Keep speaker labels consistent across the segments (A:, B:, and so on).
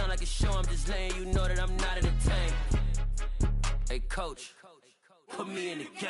A: on like a show, I'm just letting you know that I'm not entertained. Hey, coach, put me in the game.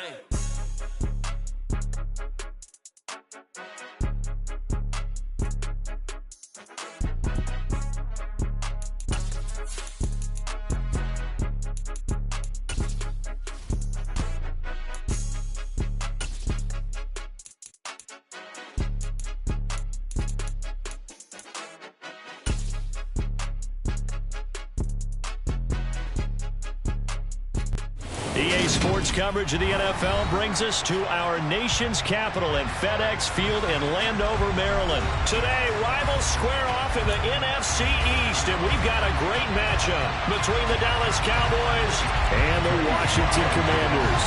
B: EA Sports coverage of the NFL brings us to our nation's capital at FedEx Field in Landover, Maryland. Today, rivals square off in the NFC East, and we've got a great matchup between the Dallas Cowboys and the Washington Commanders.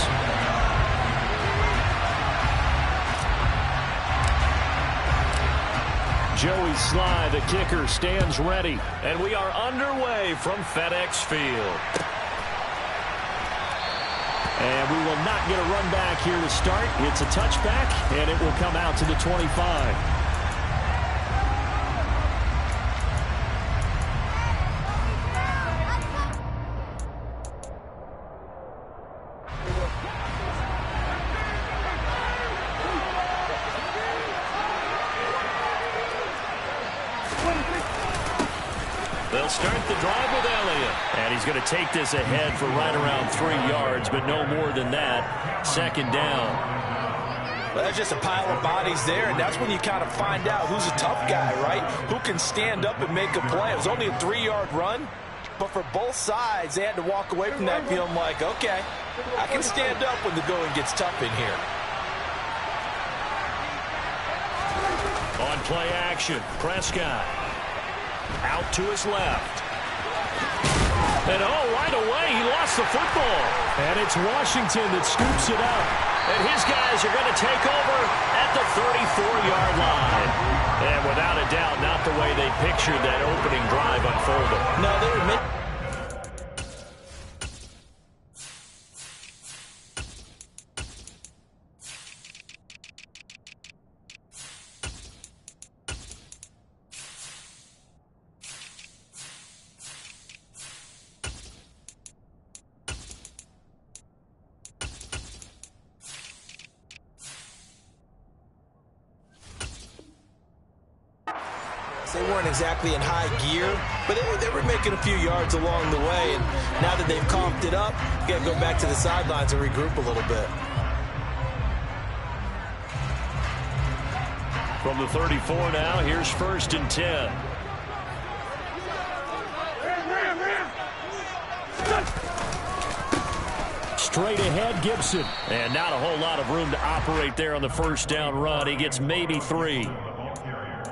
B: Joey Sly, the kicker, stands ready, and we are underway from FedEx Field. And we will not get a run back here to start. It's a touchback, and it will come out to the 25. They'll start the drive with Elliott. And he's going to take this ahead for right around 3 yards, but no more than that. Second down.
C: Well, there's just a pile of bodies there, and that's when you kind of find out who's a tough guy, right? Who can stand up and make a play. It was only a 3-yard run, but for both sides, they had to walk away from that feeling like, okay, I can stand up when the going gets tough in here.
B: On play action, Prescott. Out to his left. And right away, he lost the football. And it's Washington that scoops it up. And his guys are going to take over at the 34-yard line. And without a doubt, not the way they pictured that opening drive unfolding.
C: No, they were They weren't exactly in high gear, but they were making a few yards along the way. And now that they've coughed it up, you got to go back to the sidelines and regroup a little bit.
B: From the 34 now, here's 1st and 10. Straight ahead, Gibson. And not a whole lot of room to operate there on the first down run. He gets maybe 3.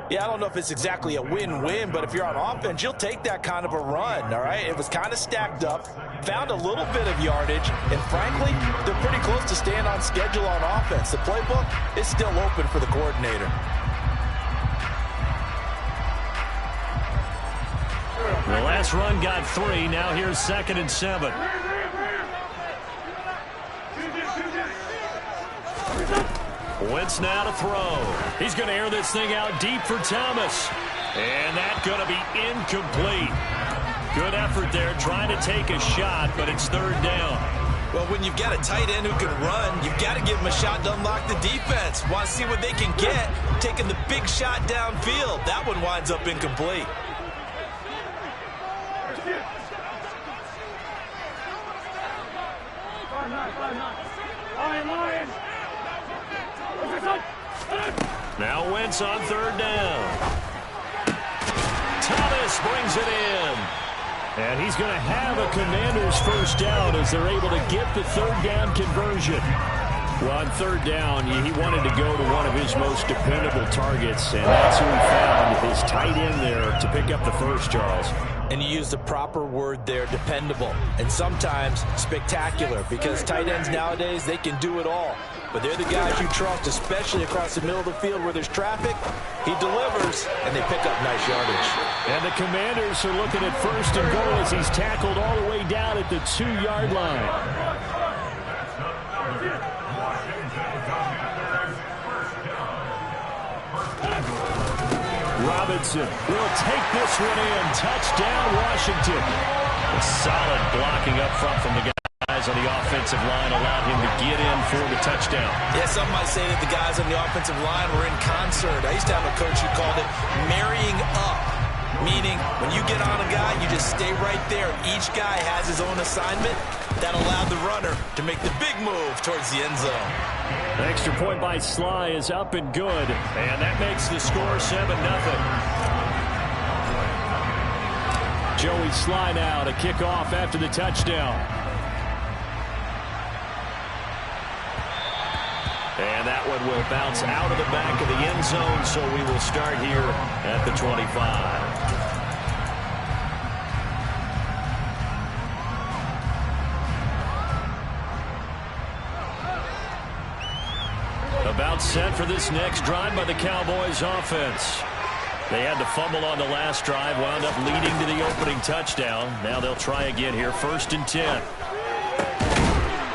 C: Yeah, I don't know if it's exactly a win-win, but if you're on offense, you'll take that kind of a run, all right? It was kind of stacked up, found a little bit of yardage, and frankly, they're pretty close to staying on schedule on offense. The playbook is still open for the coordinator.
B: The last run got 3. Now here's 2nd and 7. Wentz now to throw. He's going to air this thing out deep for Thomas. And that's going to be incomplete. Good effort there, trying to take a shot, but it's 3rd down.
C: Well, when you've got a tight end who can run, you've got to give him a shot to unlock the defense. Want to see what they can get, taking the big shot downfield. That one winds up incomplete.
B: Now Wentz on 3rd down. Thomas brings it in. And he's going to have a Commanders first down as they're able to get the 3rd down conversion. Well, on 3rd down, he wanted to go to one of his most dependable targets, and that's who he found, his tight end there, to pick up the first, Charles.
C: And you use the proper word there, dependable, and sometimes spectacular, because tight ends nowadays, they can do it all. But they're the guys you trust, especially across the middle of the field where there's traffic. He delivers, and they pick up nice yardage.
B: And the Commanders are looking at 1st and goal as he's tackled all the way down at the 2-yard line. Robinson will take this one in. Touchdown, Washington. Solid blocking up front from the guys on the offensive line allowed him to get in for the touchdown.
C: Yeah, some might say that the guys on the offensive line were in concert. I used to have a coach who called it marrying up, meaning when you get on a guy, you just stay right there. Each guy has his own assignment. That allowed the runner to make the big move towards the end zone.
B: The extra point by Sly is up and good, and that makes the score 7-0. Joey Sly now to kick off after the touchdown. And that one will bounce out of the back of the end zone, so we will start here at the 25. About set for this next drive by the Cowboys offense. They had to fumble on the last drive, wound up leading to the opening touchdown. Now they'll try again here, 1st and 10.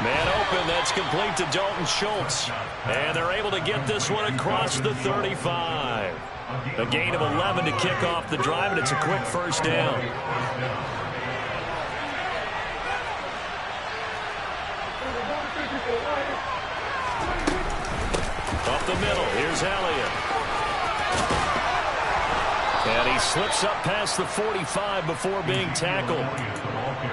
B: Man open, that's complete to Dalton Schultz. And they're able to get this one across the 35. A gain of 11 to kick off the drive, and it's a quick first down. Up the middle, here's Elliott. And he slips up past the 45 before being tackled.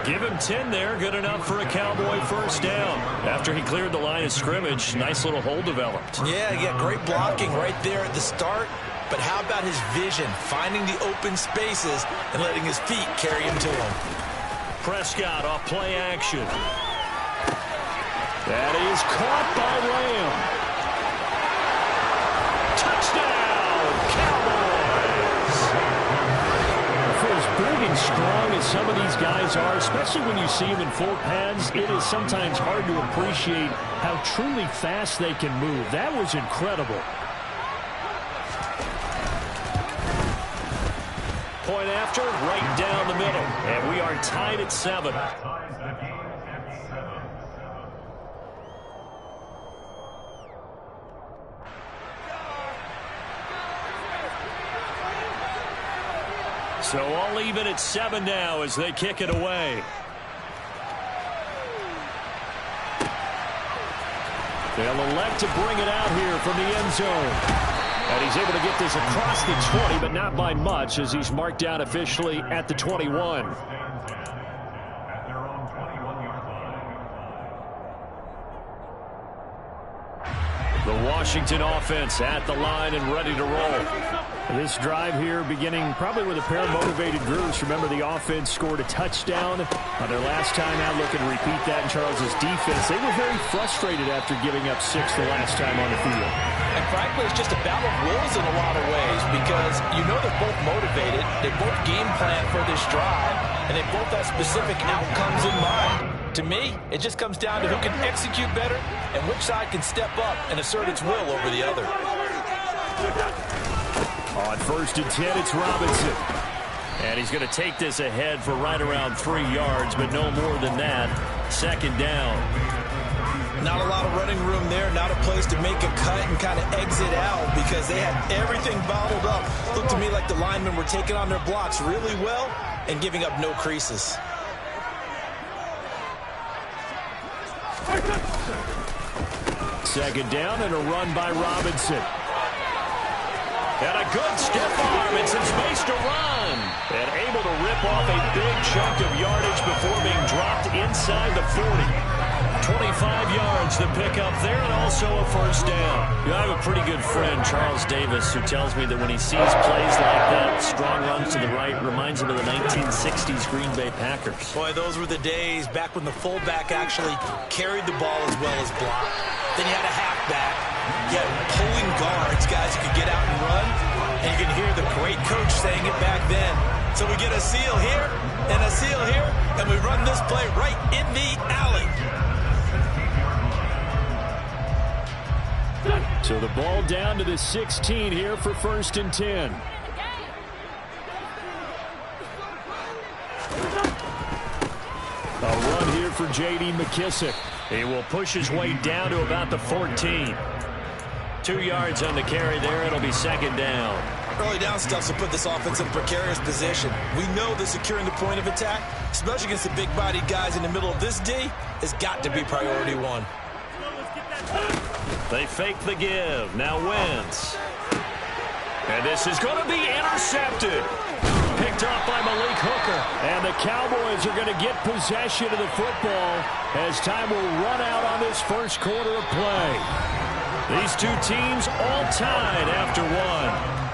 B: Give him 10 there, good enough for a Cowboy first down. After he cleared the line of scrimmage, nice little hole developed.
C: Yeah, great blocking right there at the start. But how about his vision, finding the open spaces and letting his feet carry him to him.
B: Prescott off play action. That is caught by Lamb. Touchdown, Cowboys! For as big and strong as some of these guys are, especially when you see them in full pads, it is sometimes hard to appreciate how truly fast they can move. That was incredible. Point after, right down the middle. And we are tied at 7. So all even at 7 now as they kick it away. They'll elect to bring it out here from the end zone. And he's able to get this across the 20, but not by much as he's marked down officially at the 21. The Washington offense at the line and ready to roll. This drive here beginning probably with a pair of motivated groups. Remember, the offense scored a touchdown on their last time out. Looking to repeat that in Charles's defense. They were very frustrated after giving up 6 the last time on the field.
C: And frankly, it's just a battle of wills in a lot of ways because you know they're both motivated. They both game plan for this drive, and they both have specific outcomes in mind. To me, it just comes down to who can execute better and which side can step up and assert its will over the other.
B: On 1st and 10, it's Robinson. And he's going to take this ahead for right around 3 yards, but no more than that. 2nd down.
C: Not a lot of running room there, not a place to make a cut and kind of exit out because they had everything bottled up. Looked to me like the linemen were taking on their blocks really well and giving up no creases.
B: Second down and a run by Robinson. And a good stiff arm and some space to run. And able to rip off a big chunk of yardage before being dropped inside the 40. 25 yards to pick up there and also a first down. I have a pretty good friend, Charles Davis, who tells me that when he sees plays like that, strong runs to the right, reminds him of the 1960s Green Bay Packers.
C: Boy, those were the days back when the fullback actually carried the ball as well as blocked. Then you had a halfback. You had pulling guards, guys who could get out and run. And you can hear the great coach saying it back then. So we get a seal here and a seal here, and we run this play right in the alley.
B: So the ball down to the 16 here for 1st and 10. A run here for J.D. McKissick. He will push his way down to about the 14. 2 yards on the carry there. It'll be 2nd down.
C: Early down stuff will put this offense in a precarious position. We know that securing the point of attack, especially against the big-bodied guys in the middle of this D, has got to be priority one.
B: They fake the give. Now Wentz. And this is going to be intercepted. Picked off by Malik Hooker. And the Cowboys are going to get possession of the football as time will run out on this first quarter of play. These two teams all tied after one.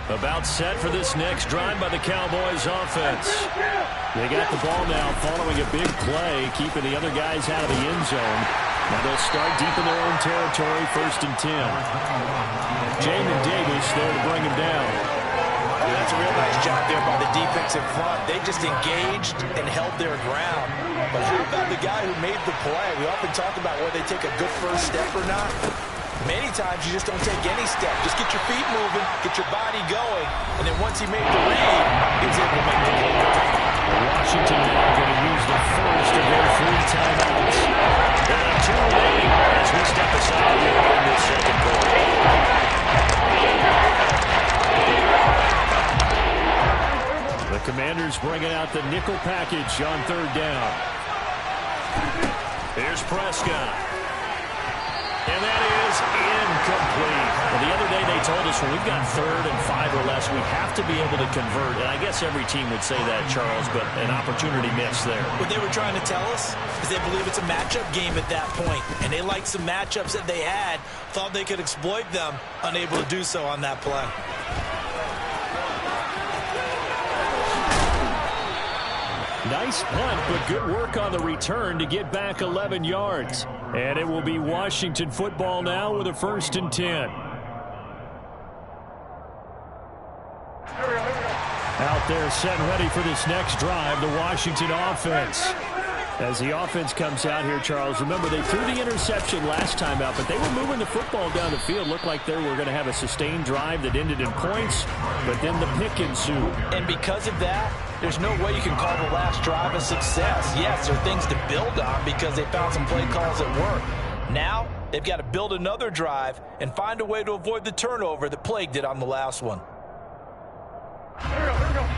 B: About set for this next drive by the Cowboys offense. They got the ball now following a big play, keeping the other guys out of the end zone. Now they'll start deep in their own territory, 1st and 10. Jamin Davis there to bring him down.
C: That's a real nice job there by the defensive front. They just engaged and held their ground. But how about the guy who made the play? We often talk about whether they take a good first step or not. Many times you just don't take any step. Just get your feet moving, get your body going, and then once he made the read, he was able to make the play.
B: Washington now going to use the first of their 3 timeouts. There are 2 remaining as we step aside here in this second quarter. The Commanders bringing out the nickel package on 3rd down. Here's Prescott. And that is incomplete. Well, the other day they told us when we've got 3rd and 5 or less, we have to be able to convert. And I guess every team would say that, Charles, but an opportunity missed there.
C: What they were trying to tell us is they believe it's a matchup game at that point. And they liked some matchups that they had, thought they could exploit them, unable to do so on that play.
B: Nice punt, but good work on the return to get back 11 yards. And it will be Washington football now with a 1st and 10. Out there set and ready for this next drive, the Washington offense. As the offense comes out here, Charles, remember they threw the interception last time out, but they were moving the football down the field. Looked like they were going to have a sustained drive that ended in points, but then the pick ensued.
C: And because of that, there's no way you can call the last drive a success. Yes, there are things to build on because they found some play calls that work. Now, they've got to build another drive and find a way to avoid the turnover that plagued it on the last one.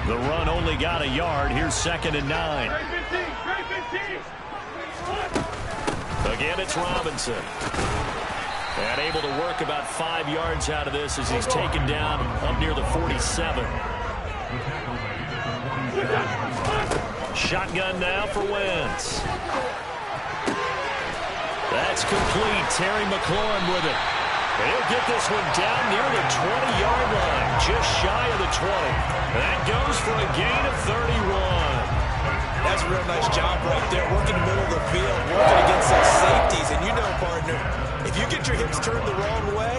B: The run only got a yard. Here's 2nd and 9. Again, it's Robinson. And able to work about 5 yards out of this as he's taken down up near the 47. Shotgun now for Wentz. That's complete. Terry McLaurin with it. He'll get this one down near the 20-yard line, just shy of the 20. That goes for a gain of 31.
C: That's a real nice job right there, working in the middle of the field, working against those safeties. And you know, partner, if you get your hips turned the wrong way,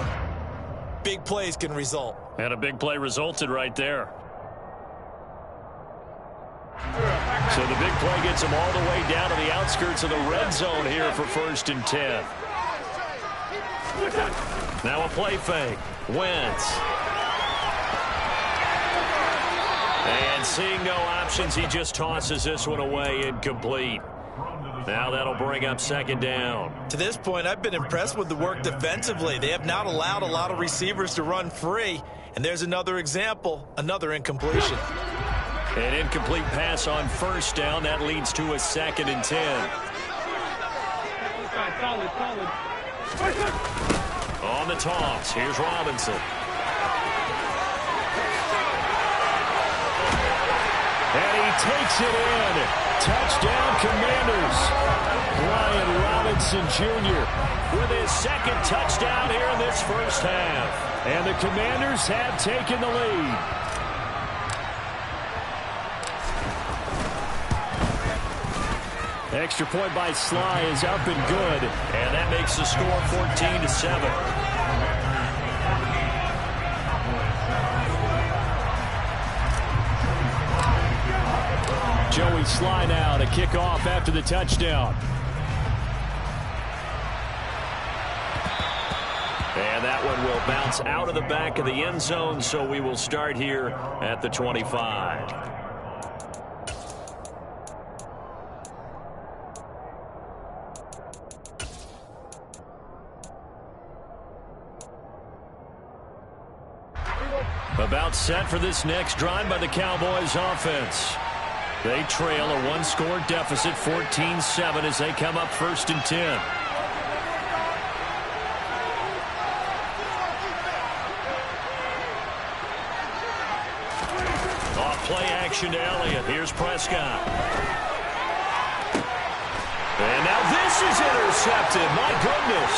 C: big plays can result.
B: And a big play resulted right there. So the big play gets him all the way down to the outskirts of the red zone here for 1st and 10. Now a play fake. Wentz. And seeing no options, he just tosses this one away, incomplete. Now that'll bring up 2nd down.
C: To this point, I've been impressed with the work defensively. They have not allowed a lot of receivers to run free. And there's another example, another incompletion.
B: An incomplete pass on 1st down. That leads to a 2nd and 10. On the toss, here's Robinson. And he takes it in. Touchdown, Commanders. Brian Robinson Jr. with his 2nd touchdown here in this first half. And the Commanders have taken the lead. Extra point by Sly is up and good. And that makes the score 14-7. Joey Sly now to kick off after the touchdown. that one will bounce out of the back of the end zone, so we will start here at the 25. About set for this next drive by the Cowboys offense. They trail a one-score deficit, 14-7, as they come up 1st and 10. Play action to Elliott. Here's Prescott. And now this is intercepted. My goodness.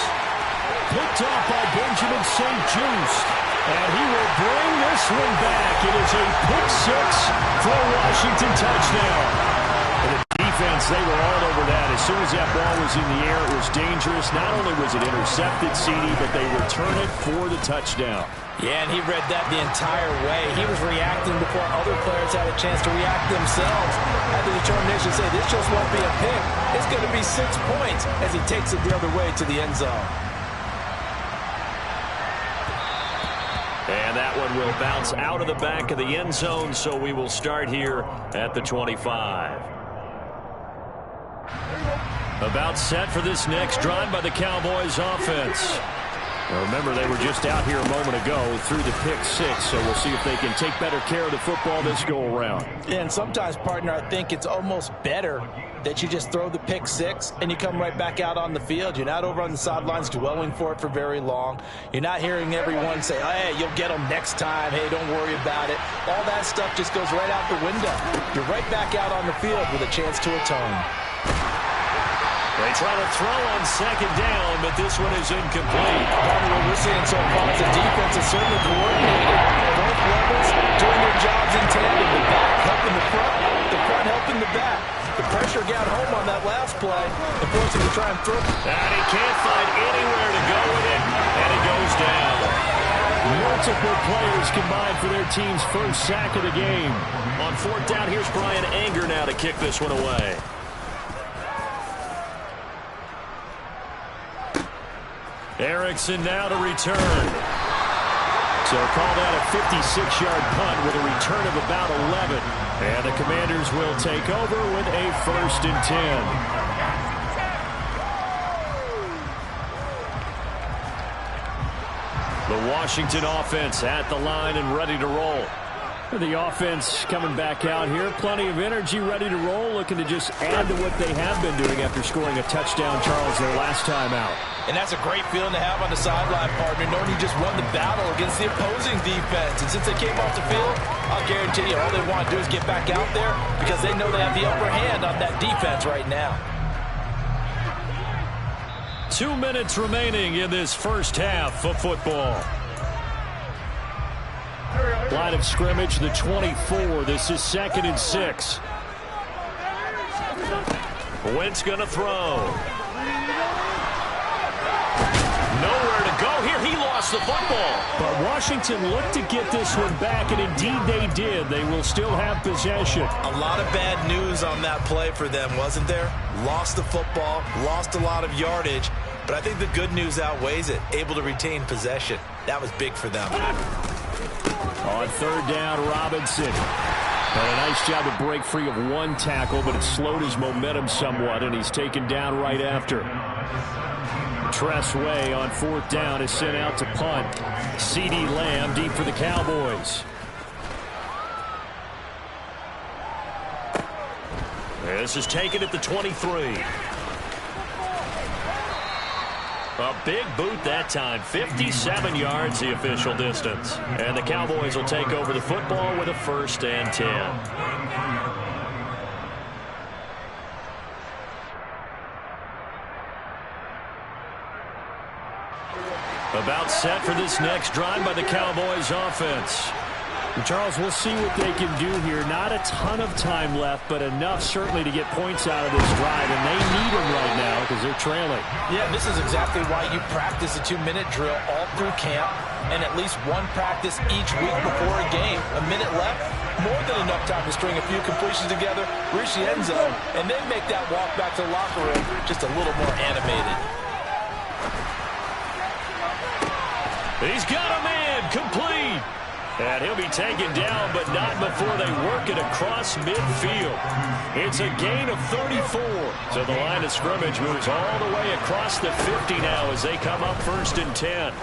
B: Picked off by Benjamin St. Just. And he will bring this one back. It is a pick six for a Washington touchdown. And the defense, they were all over that. As soon as that ball was in the air, it was dangerous. Not only was it intercepted, CD, but they return it for the touchdown.
C: Yeah, and he read that the entire way. He was reacting before other players had a chance to react themselves. Had the determination to say, this just won't be a pick. It's going to be 6 points as he takes it the other way to the end zone.
B: And that one will bounce out of the back of the end zone, so we will start here at the 25. About set for this next drive by the Cowboys offense. Now remember, they were just out here a moment ago through the pick six, so we'll see if they can take better care of the football this go-around.
C: Yeah, and sometimes, partner, I think it's almost better that you just throw the pick six and you come right back out on the field. You're not over on the sidelines dwelling for it for very long. You're not hearing everyone say, oh, hey, you'll get them next time. Hey, don't worry about it. All that stuff just goes right out the window. You're right back out on the field with a chance to atone.
B: They try to throw on 2nd down, but this one is incomplete.
C: What we're seeing so far is the defense is certainly coordinated. Both levels doing their jobs in tandem. The back helping the front helping the back. The pressure got home on that last play and forced him to try and throw.
B: And he can't find anywhere to go with it, and it goes down.
D: Multiple players combined for their team's first sack of the game.
B: On 4th down, here's Brian Anger now to kick this one away. Erickson now to return. So call that a 56-yard punt with a return of about 11. And the Commanders will take over with a 1st and 10. The Washington offense at the line and ready to roll.
D: The offense coming back out here. Plenty of energy, ready to roll, looking to just add to what they have been doing after scoring a touchdown, Charles, their last time out.
C: And that's a great feeling to have on the sideline, partner, knowing you just won the battle against the opposing defense. And since they came off the field, I'll guarantee you all they want to do is get back out there because they know they have the upper hand on that defense right now.
B: 2 minutes remaining in this first half of football.
D: Line of scrimmage, the 24. This is 2nd and 6.
B: Wentz going to throw. Nowhere to go here. He lost the football.
D: But Washington looked to get this one back, and indeed they did. They will still have possession.
C: A lot of bad news on that play for them, wasn't there? Lost the football, lost a lot of yardage, but I think the good news outweighs it. Able to retain possession. That was big for them.
D: On 3rd down, Robinson. And a nice job to break free of one tackle, but it slowed his momentum somewhat, and he's taken down right after. Tressway on 4th down is sent out to punt. CeeDee Lamb deep for the Cowboys.
B: This is taken at the 23. A big boot that time. 57 yards the official distance. And the Cowboys will take over the football with a 1st and 10. About set for this next drive by the Cowboys offense.
D: And Charles, we'll see what they can do here. Not a ton of time left, but enough certainly to get points out of this drive, and they need them right now because they're trailing.
C: Yeah, this is exactly why you practice a 2-minute drill all through camp and at least one practice each week before a game. A minute left, more than enough time to string a few completions together, reach the end zone, and then make that walk back to the locker room just a little more animated.
B: He's got a man complete. And he'll be taken down, but not before they work it across midfield. It's a gain of 34. So the line of scrimmage moves all the way across the 50 now as they come up 1st and 10.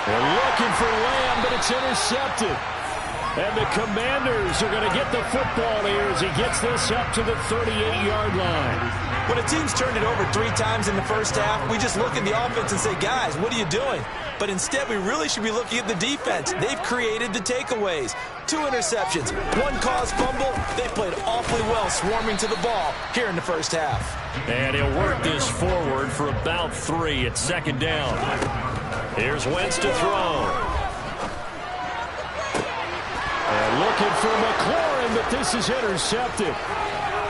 B: They're looking for Lamb, but it's intercepted. And the Commanders are going to get the football here as he gets this up to the 38-yard line.
C: When a team's turned it over 3 times in the first half, we just look at the offense and say, guys, what are you doing? But instead, we really should be looking at the defense. They've created the takeaways. 2 interceptions, 1 caused fumble. They played awfully well swarming to the ball here in the first half.
B: And he'll work this forward for about 3 at 2nd down. Here's Wentz to throw. And looking for McLaurin, but this is intercepted.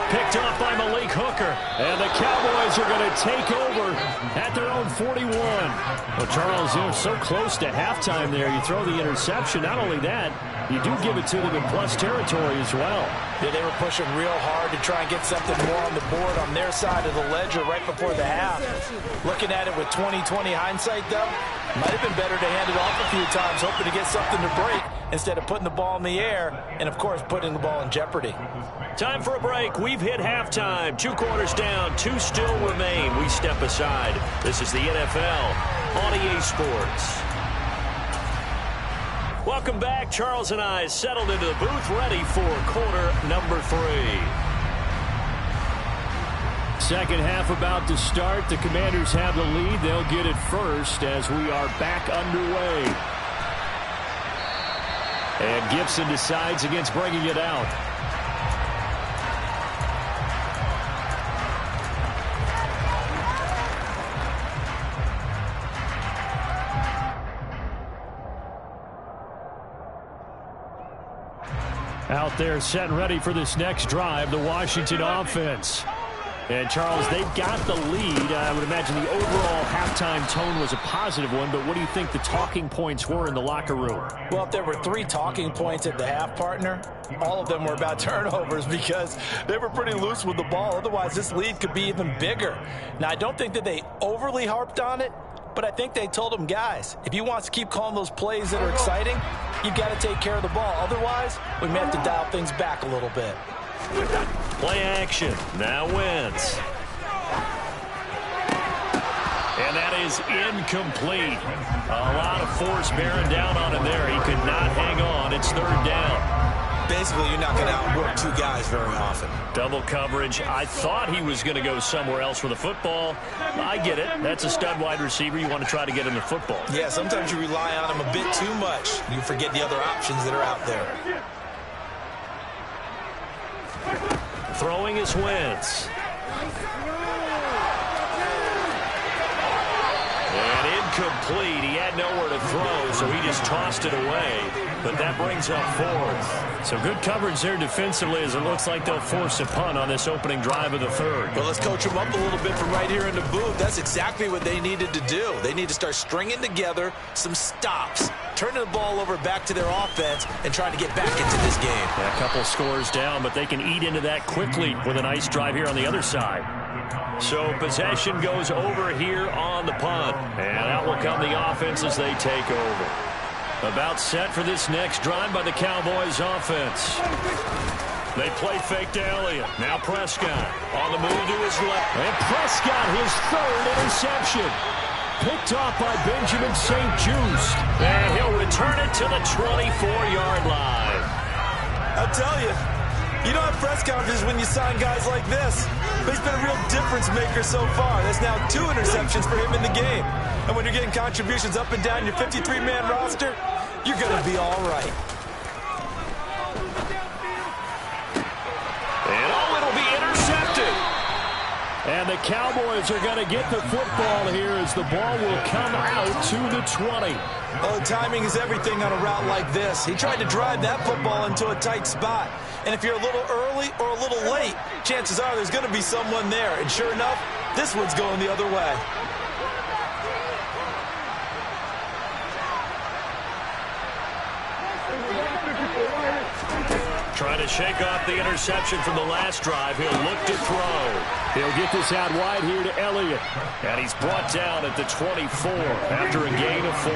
B: Picked off by Malik Hooker. And the Cowboys are going to take over at their own 41. Well, Charles, they're so close to halftime there. You throw the interception. Not only that, you do give it to them in plus territory as well.
C: Yeah, they were pushing real hard to try and get something more on the board on their side of the ledger right before the half. Looking at it with 20/20 hindsight, though, might have been better to hand it off a few times, hoping to get something to break instead of putting the ball in the air and, of course, putting the ball in jeopardy.
B: Time for a break. We've hit halftime. 2 quarters down. 2 still remain. We step aside. This is the NFL on EA Sports. Welcome back. Charles and I settled into the booth, ready for quarter number 3.
D: Second half about to start. The Commanders have the lead. They'll get it first as we are back underway. And Gibson decides against bringing it out. Out there set and ready for this next drive, the Washington offense. And, Charles, they've got the lead. I would imagine the overall halftime tone was a positive one, but what do you think the talking points were in the locker room?
C: Well, if there were 3 talking points at the half, partner, all of them were about turnovers because they were pretty loose with the ball. Otherwise, this lead could be even bigger. Now, I don't think that they overly harped on it, but I think they told them, guys, if you want to keep calling those plays that are exciting, you've got to take care of the ball. Otherwise, we may have to dial things back a little bit.
B: Play action. Now Wentz. And that is incomplete. A lot of force bearing down on him there. He could not hang on. It's 3rd down.
C: Basically, you're not going to outwork 2 guys very often.
B: Double coverage. I thought he was going to go somewhere else for the football. I get it. That's a stud wide receiver. You want to try to get him the football.
C: Yeah, sometimes you rely on him a bit too much. You forget the other options that are out there.
B: Throwing is Wentz. And incomplete. He had nowhere to throw, so he just tossed it away. But that brings up 4th. So good coverage there defensively as it looks like they'll force a punt on this opening drive of the 3rd.
C: Well, let's coach them up a little bit from right here in the booth. That's exactly what they needed to do. They need to start stringing together some stops, turning the ball over back to their offense, and trying to get back into this game.
B: Yeah, a couple scores down, but they can eat into that quickly with a nice drive here on the other side. So possession goes over here on the punt. And out will come the offense as they take over. About set for this next drive by the Cowboys offense. They play fake to Elliott. Now Prescott on the move to his left.
D: And Prescott, his 3rd interception. Picked off by Benjamin St-Juste.
B: And he'll return it to the 24-yard line.
C: I'll tell you, you don't have press conferences when you sign guys like this. But he's been a real difference maker so far. There's now 2 interceptions for him in the game. And when you're getting contributions up and down your 53-man roster, you're going to be all right.
B: And it'll be intercepted.
D: And the Cowboys are going to get the football here as the ball will come out to the 20.
C: Oh, timing is everything on a route like this. He tried to drive that football into a tight spot. And if you're a little early or a little late, chances are there's going to be someone there. And sure enough, this one's going the other way.
B: Trying to shake off the interception from the last drive. He'll look to throw.
D: He'll get this out wide here to Elliott.
B: And he's brought down at the 24 after a gain of 4.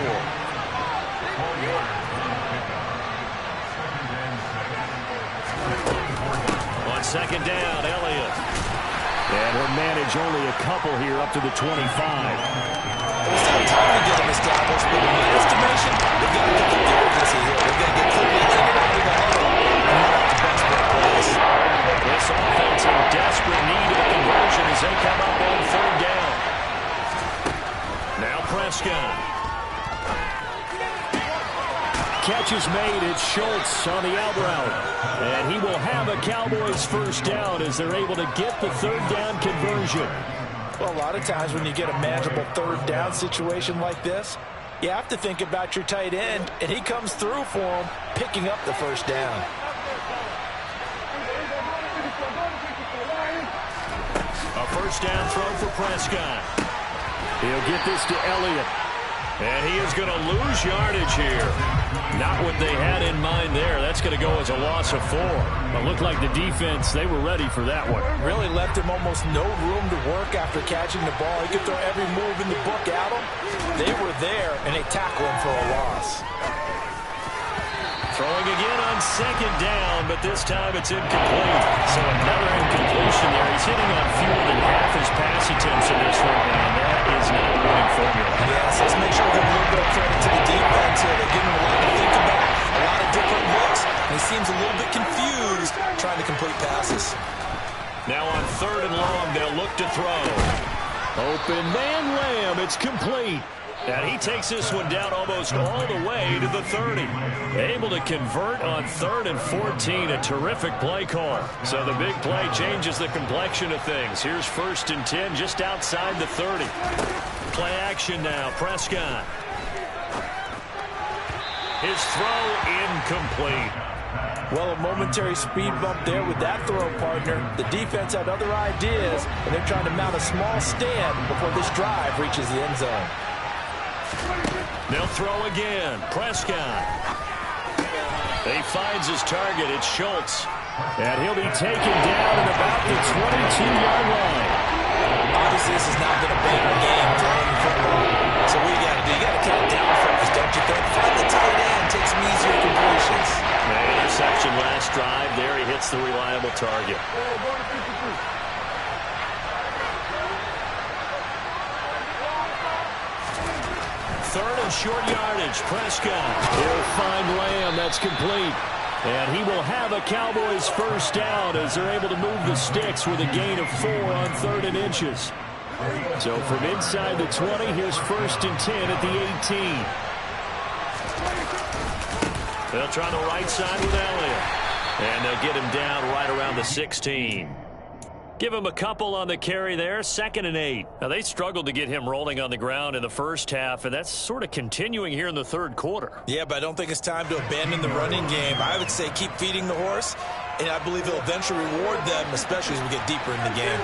B: On second down, Elliott.
D: And he'll manage only a couple here up to the 25.
C: It's not time to get them established, but in my estimation, they've got to get the urgency here. They've got to get quickly in and out of the huddle and run out the best plays.
B: This offense in desperate need of a conversion as they come up on third down. Now Prescott.
D: Catch is made. It's Schultz on the out route. And he will have a Cowboys first down as they're able to get the third down conversion.
C: Well, a lot of times when you get a manageable third down situation like this, you have to think about your tight end, and he comes through for him, picking up the first down.
B: A first down throw for Prescott.
D: He'll get this to Elliott.
B: And he is going to lose yardage here. Not what they had in mind there. That's going to go as a loss of 4.
D: It looked like the defense, they were ready for that one.
C: Really left him almost no room to work after catching the ball. He could throw every move in the book at him. They were there, and they tackled him for a loss.
B: Throwing again on second down, but this time it's incomplete. So another incompletion there. He's hitting on fewer than half his pass attempts in this one, and that is not a winning formula.
C: Yes, let's make sure we give a little bit of credit to the defense here. They're giving him a lot to think about, a lot of different looks, and he seems a little bit confused trying to complete passes.
B: Now on third and long, they'll look to throw.
D: Open man Lamb, it's complete.
B: And he takes this one down almost all the way to the 30. Able to convert on 3rd and 14. A terrific play call. So the big play changes the complexion of things. Here's 1st and 10 just outside the 30. Play action now. Prescott. His throw incomplete.
C: Well, a momentary speed bump there with that throw, partner. The defense had other ideas, and they're trying to mount a small stand before this drive reaches the end zone.
B: They'll throw again. Prescott. He finds his target. It's Schultz.
D: And he'll be taken down at about the 22-yard line.
C: Obviously, this has not been a banner game throwing the football. So what you got to do? You got to cut it down first, don't you think? Find the tight end. Take some easier completions.
B: The interception last drive. There he hits the reliable target. Third and short yardage. Prescott.
D: He'll find Lamb. That's complete. And he will have a Cowboys first down as they're able to move the sticks with a gain of 4 on 3rd and inches. So from inside the 20, here's 1st and 10 at the 18.
B: They'll try the right side with Elliott. And they'll get him down right around the 16. Give him a couple on the carry there. 2nd and 8. Now, they struggled to get him rolling on the ground in the first half, and that's sort of continuing here in the third quarter.
C: Yeah, but I don't think it's time to abandon the running game. I would say keep feeding the horse, and I believe he'll eventually reward them, especially as we get deeper in the game.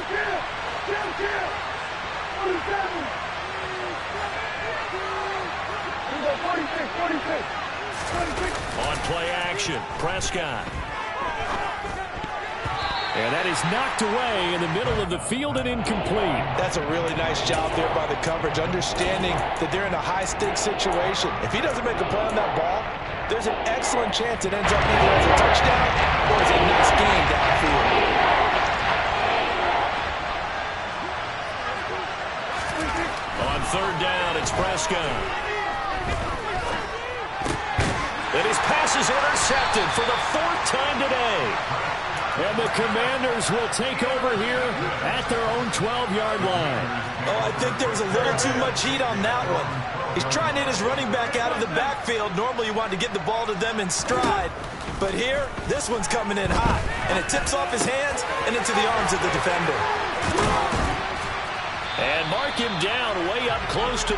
B: On play action, Prescott.
D: And that is knocked away in the middle of the field and incomplete.
C: That's a really nice job there by the coverage, understanding that they're in a high-stakes situation. If he doesn't make a play on that ball, there's an excellent chance it ends up either as a touchdown or as a nice gain downfield.
B: On third down, it's Prescott. And his pass is intercepted for the 4th time today.
D: And the Commanders will take over here at their own 12-yard line.
C: Oh, I think there was a little too much heat on that one. He's trying to hit his running back out of the backfield. Normally you want to get the ball to them in stride. But here, this one's coming in hot. And it tips off his hands and into the arms of the defender.
B: And mark him down way up close to...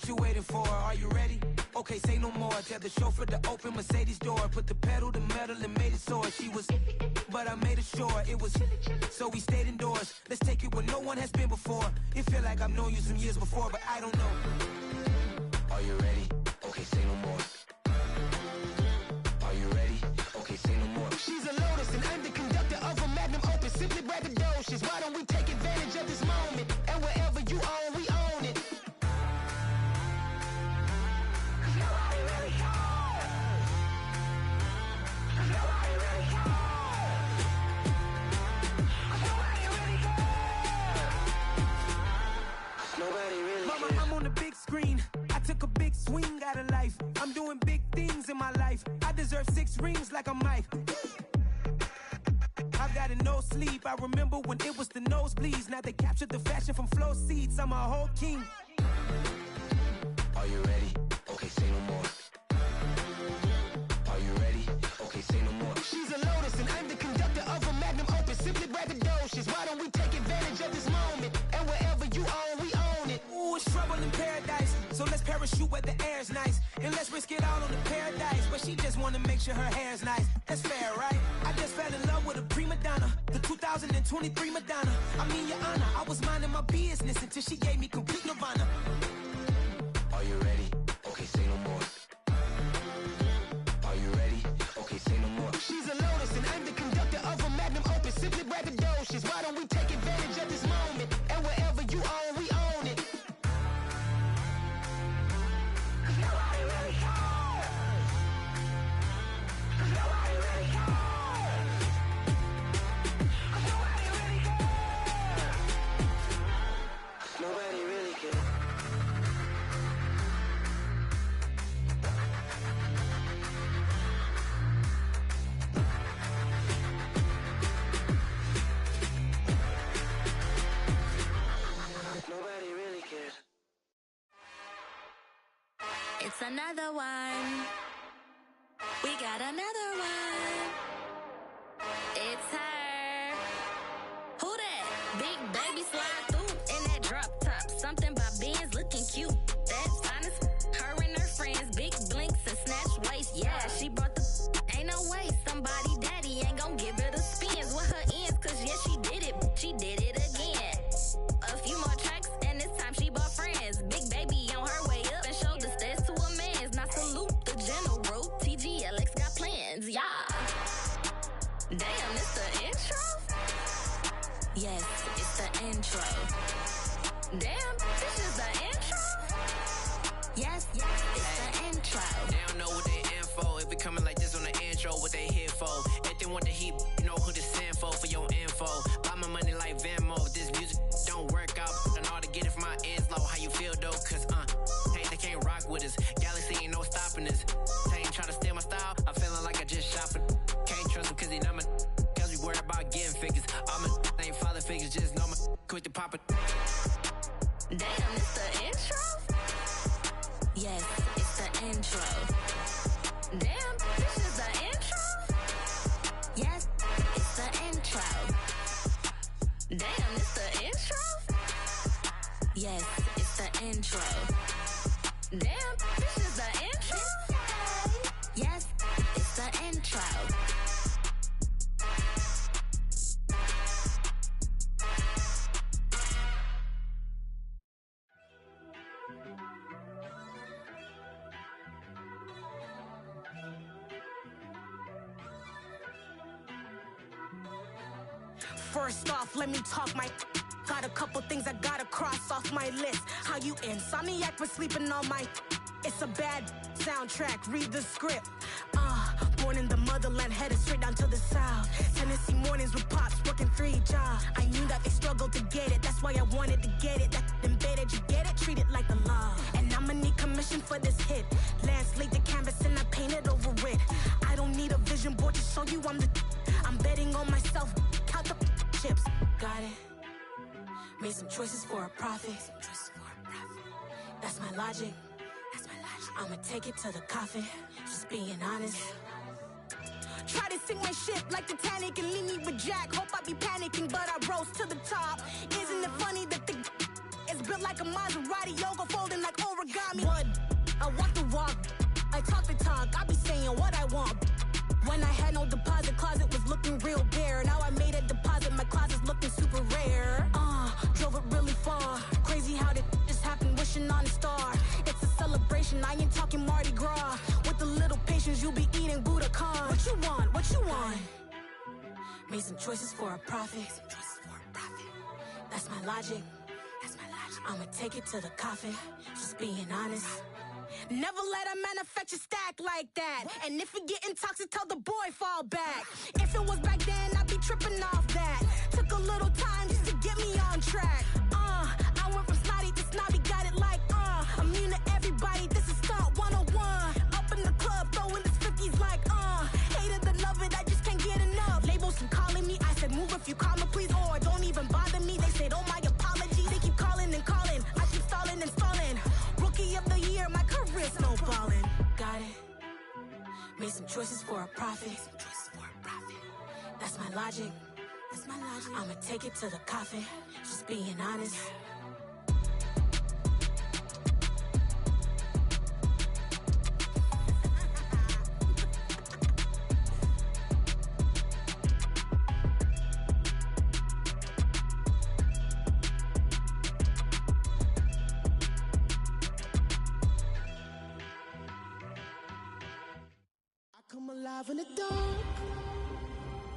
E: What you waiting for? Are you ready? Okay, say no more. Tell the chauffeur to open Mercedes door. Put the pedal to metal and made it soar. She was, but I made it sure it was. So we stayed indoors. Let's take it where no one has been before. It feel like I've known you some years before, but I don't know. Are you ready? Okay, say no more. Are you ready? Okay, say no more.
F: She's a Lotus and I'm the conductor of a magnum opus. Simply braggadocious. Why don't we take advantage of this moment? And wherever you own, we own it. Nobody really cares. Nobody really cares. Nobody really cares. Nobody really cares.
E: Mama, I'm on the big screen. I took a big swing out of life. I'm doing big things in my life. I deserve 6 rings like I'm Mike. I've got no sleep. I remember when it was the nosebleeds. Now they captured the fashion from flow seats. I'm a whole king.
F: Are you ready? Okay, say no more. Are you ready? Okay, say no more. She's a Lotus and I'm the conductor of a magnum opus. Simply braggadocious. Why don't we take advantage of this moment? And wherever you own, we own it.
E: Ooh, it's trouble in paradise. So let's parachute where the air's nice. And let's risk it all on the paradise. But she just wanna make sure her hair's nice. That's fair, right? I just fell in love with a prima donna. The 2023 Madonna. I mean, your honor, I was minding my business until she gave me complete nirvana.
F: Are you ready? Okay, say no more. Are you ready? Okay, say no more. She's a Lotus and I'm the conductor of a magnum opus. Simply braggadocious. Why don't we take advantage of this moment? And wherever you own, we own it. Nobody really cares. Nobody really cares. Nobody really cares. Nobody really cares. Nobody really cares.
G: It's another one. We got another one. It's her. Who that? Big baby slide through in that drop top. Something by Benz looking cute. That's honest. Her and her friends, big blinks and snatch waist. Yeah, she brought the. Ain't no way somebody daddy ain't gon' give her the spins with her ends. Cause yeah, she did it. She did it again. A few more tracks and this time she bought friends. Big baby on her way up and showed the stairs to a man's. Now salute the general. TGLX got plans, yeah. Damn, it's the intro? Yes, it's the intro. Damn, this is the intro? Yes, it's the intro.
A: They don't know what they in for. If we coming like this on the intro, what they here for? If they want the heat, you know who to send for your info. Buy my money like Venmo. This music don't work out. And all to get it from my ends low. How you feel though? Cause hey, they can't rock with us. Galaxy ain't no stopping us. They ain't trying to steal my style. I'm feeling like I just shot for. Can't trust him cause he not my. Cause we worry about getting figures. All my ain't father figures. Just know my quick to pop it.
G: Damn, it's the intro? Yes, it's the intro. Damn, this is the intro? Yes, it's the intro. Damn, it's the intro? Yes, it's the intro. Damn, this is the intro? Yes, it's the intro.
H: First off, let me talk my. Got a couple things I gotta cross off my list. How you insomniac for sleeping on my. It's a bad soundtrack, read the script. Born in the motherland, headed straight down to the south. Tennessee mornings with pops, working 3 jobs. I knew that they struggled to get it, that's why I wanted to get it. That embedded, you get it, treat it like the law. And I'ma need commission for this hit. Last laid the canvas and I painted over it. I don't need a vision board to show you I'm the. I'm betting on myself, count the chips. Got it. Made some choices for a profit. That's my logic. I'ma take it to the coffin. Just being honest. Try to sink my ship like Titanic and leave me with Jack. Hope I be panicking, but I rose to the top. Isn't it funny that the is ass built like a Maserati, yoga folding like origami. What? I walk the walk, I talk the talk, I be saying what I want. When I had no deposit, closet was looking real bare. Now I made a deposit, my closet's looking super rare. Drove it really far. Crazy how did this happen, wishing on a star. It's a celebration, I ain't talking Mardi Gras. With a little patience, you'll be eating Budokan. What you want? What you want? Made some choices for a profit. That's my logic. I'ma take it to the coffin. Just being honest. Never let a manufacture stack like that. And if it getting toxic, tell the boy fall back. If it was back then, I'd be tripping off that. Took a little time just to get me on track. I went from snotty to snobby, got it like immune to everybody, this is stunt 101. Up in the club, throwing this 50s like hate it and love it, I just can't get enough. Labels and calling me, I said move if you call me please, or don't even bother me. They said oh my apologies, they keep calling and calling, I keep stalling and stalling. Rookie of the year, my career snowballing. Got it. Made some choices for a profit. That's my logic. I'ma take it to the coffin. Just being honest.
F: Come alive in the dark,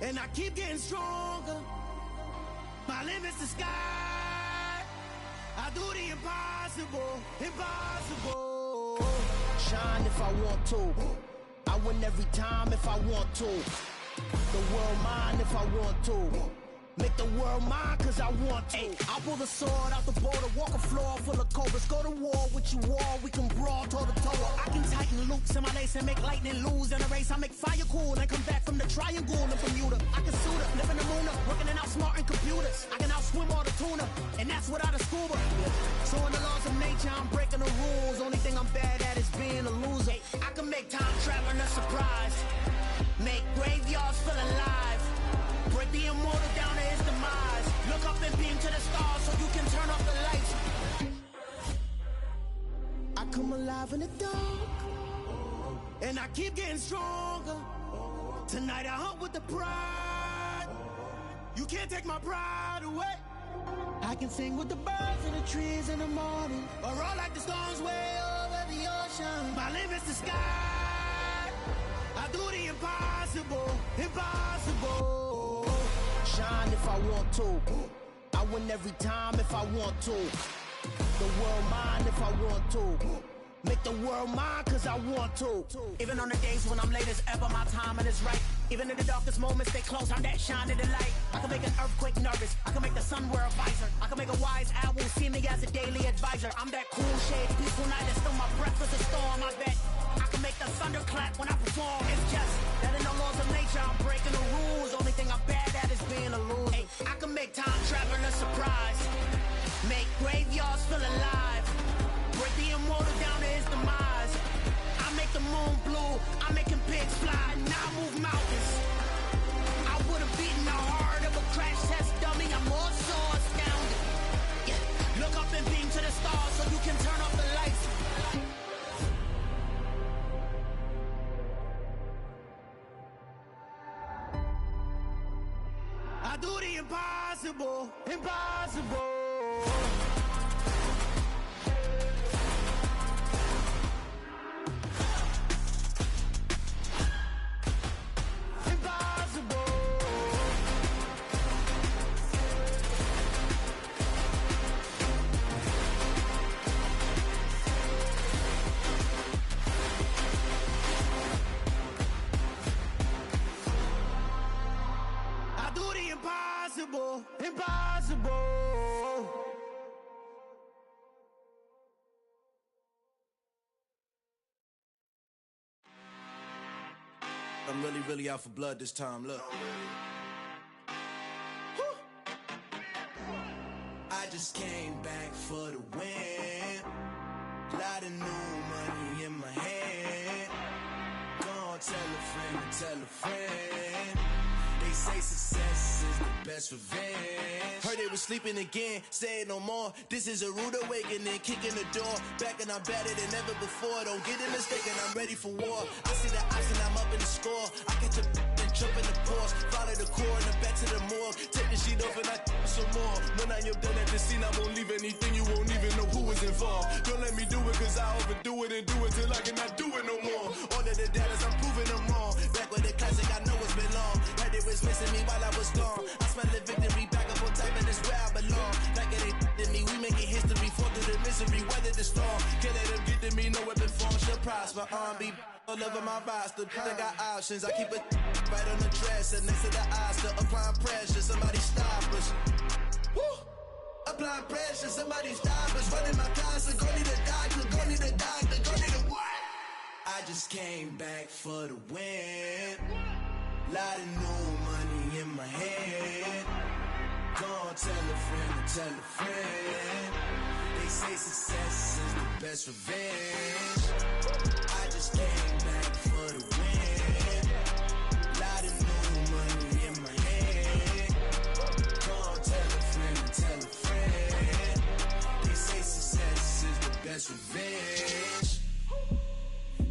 F: and I keep getting stronger. My limit's the sky. I do the impossible, impossible. Shine if I want to. I win every time if I want to. The world mine if I want to. Make the world mine cause I want to. Ay, I'll pull the sword out the border, walk a floor full of cobras. Go to war with you all, we can brawl toe to toe. I can tighten loops in my lace and make lightning lose in a race. I make fire cool and come back from the triangle in Bermuda. I can suit up, live in the moon up, working and outsmarting computers. I can outswim all the tuna, and that's without a scuba. So in the laws of nature, I'm breaking the rules. Only thing I'm bad at is being a loser. Ay, I can make time traveling a surprise. Make graveyards feel alive. Break the immortal down to his demise. Look up and beam to the stars so you can turn off the lights. I come alive in the dark, and I keep getting stronger. Tonight I hunt with the pride. You can't take my pride away. I can sing with the birds and the trees in the morning, or roll like the storms way over the ocean. My limit's the sky. I do the impossible, impossible. Shine if I want to. I win every time if I want to. The world mine if I want to. Make the world mine cause I want to. Even on the days when I'm late as ever, my timing is right. Even in the darkest moments, stay close, I'm that shine in the light. I can make an earthquake nervous, I can make the sun wear a visor. I can make a wise owl see me as a daily advisor. I'm that cool shade, peaceful night that's still my breath is a storm, I bet. I can make the thunder clap when I perform. It's just that in the laws of nature, I'm breaking the rules. Only thing I'm bad at is being a loser. Ay, I can make time traveling a surprise. Make graveyards feel alive. Break the immortal down to his demise. I make the moon blue. I'm making pigs fly. Now I move mountains. I would have beaten the heart of a crash test dummy. I'm more so astounded. Yeah. Look up and beam to the stars so you can turn off the lights. I do the impossible, impossible. Impossible, impossible. I'm really out for blood this time, look. I just came back for the win. Lot of new money in my hand. Go on, tell a friend to tell a friend. They say success is the best revenge. Heard they was sleeping again, say it no more. This is a rude awakening, kicking the door. Back and I'm better than ever before. Don't get it mistaken, I'm ready for war. I see the option, I'm up in the score. I catch a and jump in the Porsche. Follow the core and the back to the morgue. Take the sheet off and I some more. When I am done at the scene, I won't leave anything. You won't even know who was involved. Don't let me do it, cause I overdo it and do it till I cannot do it no more. All of the doubters, I'm proving them wrong. Back with the classic, I know it's been long. Heard they was missing me while I was gone. I smell the victory, back up on type, and it's where I belong. Like it ain't to me, we making history. Fall through the misery, weather the storm. Can't let them get to me, no weapon form should prosper. R&B all over my roster, I got options. I keep it right on the dresser, next to the Oscar. Applying pressure, somebody stop us. Woo! Applying pressure, somebody stop us. Running my closet, go need a doctor, go need a doctor, go need a what? I just came back for the win. Lot of new money in my hand. Go on, tell a friend and tell a friend. They say success is the best revenge. I just came back for the win. Lot of new money in my hand. Go on, tell a friend and tell a friend. They say success is the best revenge.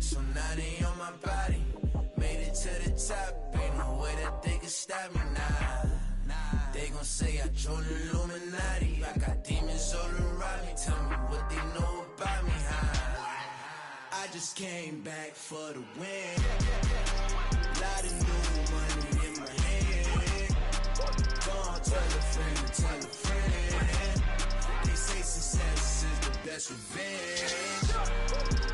F: So now they on my body. Made it to the top. Ain't no way that they can stop me now. They gon' say I joined the Illuminati. I got demons all around me. Tell me what they know about me, huh? I just came back for the win. Lot of new money in my hand. Go on, tell a friend and tell a friend. They say success is the best revenge.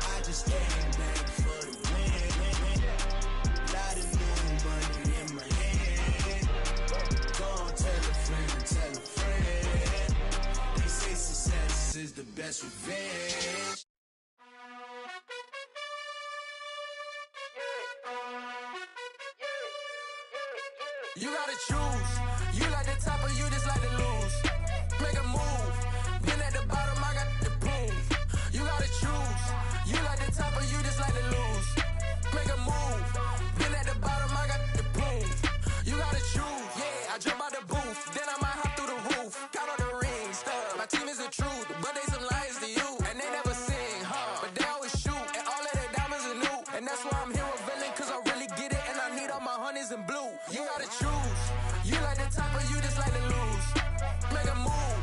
F: I just came back for the win. Lot of new money in my hand. Go on, tell a friend and tell a friend. They say success is the best revenge.
E: You gotta choose. You like the top or you just like to lose. Make a move. Been at the bottom, I got the proof. You gotta choose. You like the top or you just like to lose. Make a move. Been at the bottom, I got the proof. You gotta choose. Yeah, I jump out the booth. Then I might hop through the roof. Count all the rings. My team is the truth, but they some liars to you. And they never sing, but they always shoot. And all of their diamonds are new. And that's why I'm here revealing, cause I really get it. And I need all my honeys in blue. You gotta choose. You like the top or you just like to lose. Make a move.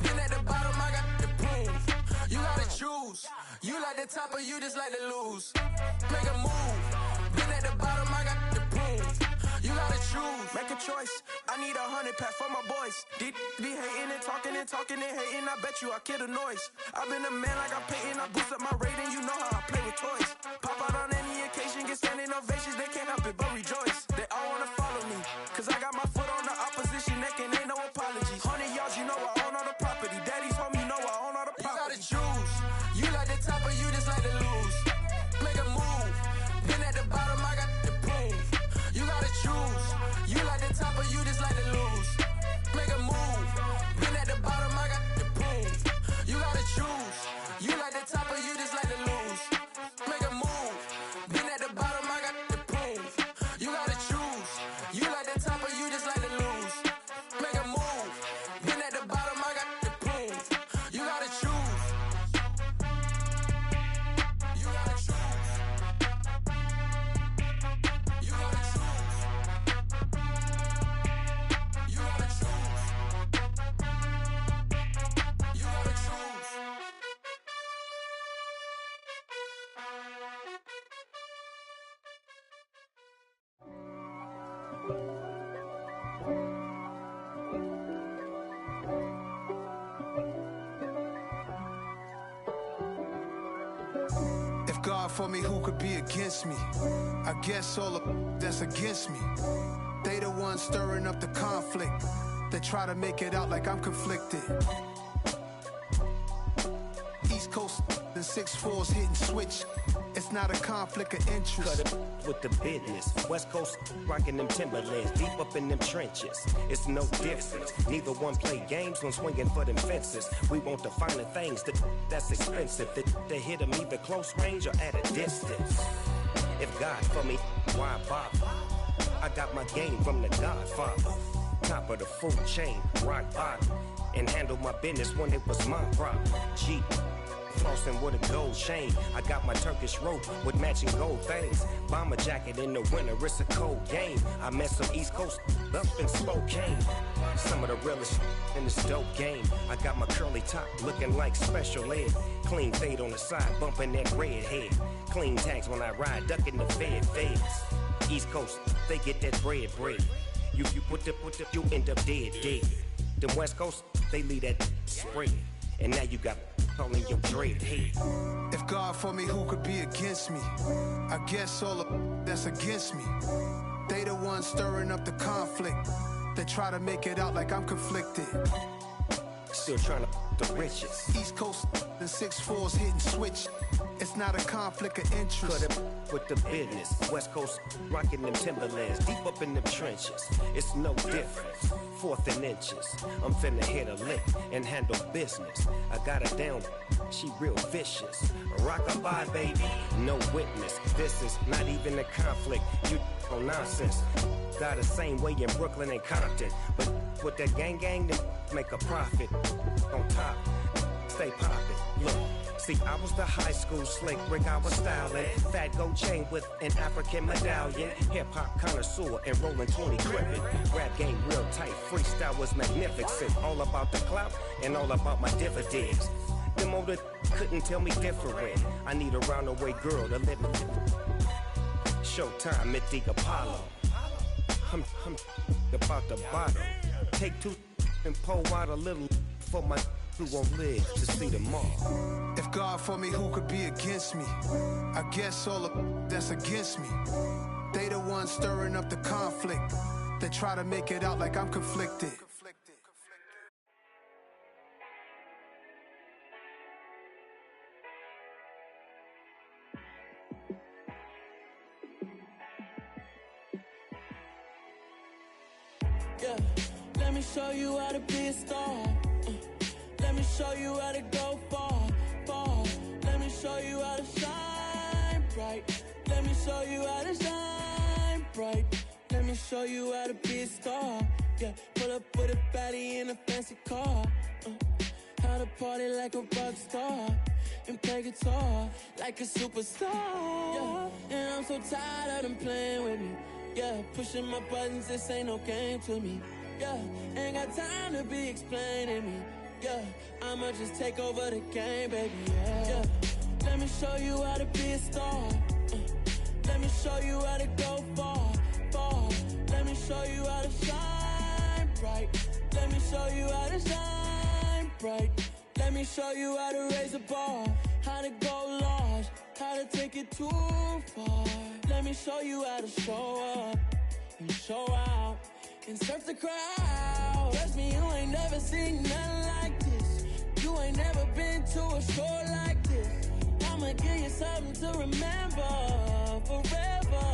E: Been at the bottom, I got the proof. You gotta choose. You like the top or you just like to lose. Make a move. Been at the bottom, I got the proof. You gotta choose. Make a choice. I need 100 pack for my boys. Be hating and talking and hating. I bet you I kill the noise. I've been a man like I'm Peyton. I boost up my rating. You know how I play with toys. Pop out on any occasion, get standing ovations. They can't help it but rejoice. They all wanna follow me, cause I got my foot on the opposition neck and ain't no apologies. 100 yards, you know I own all the property. Daddy's home, you know I own all the property. You gotta choose. You like the top or you just like to lose. Make a move. Been at the bottom, I got the proof. You gotta choose. You like the top or you just like to lose. Make a move. Been at the bottom, I got the proof. You gotta choose. You like the top or you just like to lose. Make a move. Been at the bottom, I got the proof. You gotta choose. You like the top or you just like to lose. Make a move. Been at the bottom, I got the proof. You gotta choose. You gotta choose. You gotta choose. You gotta choose. You gotta choose.
I: If God for me, who could be against me? I guess all the that's against me. They the ones stirring up the conflict. They try to make it out like I'm conflicted. East Coast and 6'4s hitting switch. It's not a conflict of interest.
J: Cut it with the business. West Coast rocking them Timberlands, deep up in them trenches. It's no difference. Neither one play games when swinging for them fences. We want the finer things that's expensive. They hit them either close range or at a distance. If God for me, why bother? I got my game from the Godfather. Top of the food chain, rock bottom. And handle my business when it was my problem. G. Flossing with a gold chain. I got my Turkish rope with matching gold things. Bomber jacket in the winter, it's a cold game. I met some East Coast up in Spokane. Some of the realest in this dope game. I got my curly top looking like special ed. Clean fade on the side, bumping that red head. Clean tags when I ride, ducking the feds. East Coast, they get that bread. You put the, you end up dead. Them West Coast, they leave that spread. And now you got calling your dread head.
I: If God for me, who could be against me? I guess all of that's against me. They the ones stirring up the conflict. They try to make it out like I'm conflicted.
J: Still trying to the riches.
I: East Coast, the 6'4s hitting switch. It's not a conflict of interest.
J: Cut up with the business. West Coast rocking them Timberlands, deep up in them trenches. It's no difference. 4th and inches. I'm finna hit a lick and handle business. I got her down, she real vicious. Rock-a-bye, baby, no witness. This is not even a conflict. You on nonsense. Got the same way in Brooklyn and Compton. But with that gang, then make a profit. On top, stay poppin'. Look. See, I was the high school slick Rick, I was styling. Fat gold chain with an African medallion. Hip-hop connoisseur and rolling 20 crippin'. Rap game real tight, freestyle was magnificent. All about the clout and all about my dividends. Them older couldn't tell me different. I need a roundaway girl to live in. Showtime at the Apollo. I'm about the bottom. Take 2 and pour out a little for my who won't live to see tomorrow.
I: If God for me, who could be against me? I guess all of that's against me. They the ones stirring up the conflict. They try to make it out like I'm conflicted.
F: Yeah, let me show you how to be a star. Let me show you how to go far. Let me show you how to shine bright. Let me show you how to shine bright. Let me show you how to be a star. Yeah, pull up with a baddie in a fancy car. How to party like a rock star and play guitar like a superstar. Yeah, and I'm so tired of them playing with me. Yeah, pushing my buttons, this ain't no game to me. Yeah, ain't got time to be explaining me. Yeah, I'ma just take over the game, baby, yeah. Let me show you how to be a star. Let me show you how to go far. Let me show you how to shine bright. Let me show you how to shine bright. Let me show you how to raise the bar. How to go large, how to take it too far. Let me show you how to show up and show out and surf the crowd. Trust me, you ain't never seen nothing like this. You ain't never been to a show like this. I'ma give you something to remember forever.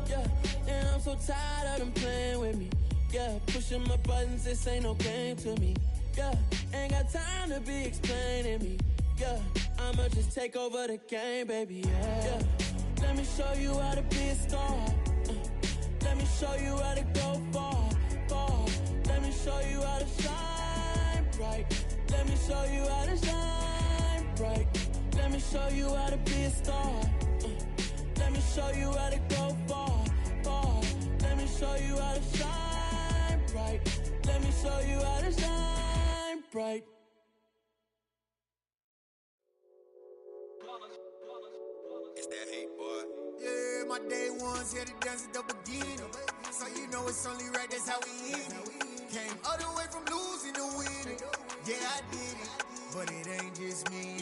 F: Yeah, and I'm so tired of them playing with me. Yeah, pushing my buttons, this ain't no game to me. Yeah, ain't got time to be explaining me. Yeah, I'ma just take over the game, baby, yeah. Let me show you how to be a star. Let me show you how to go far. Let me show you how to shine bright. Let me show you how to shine bright. Let me show you how to be a star. Let me show you how to go far. Let me show you how to shine bright. Let me show you how to shine bright.
K: It's that hate, boy. Yeah, my day ones here to dance at the beginning. So you know it's only right, that's how we hit it. Came all the way from losing to winning. Yeah, I did it. But it ain't just me,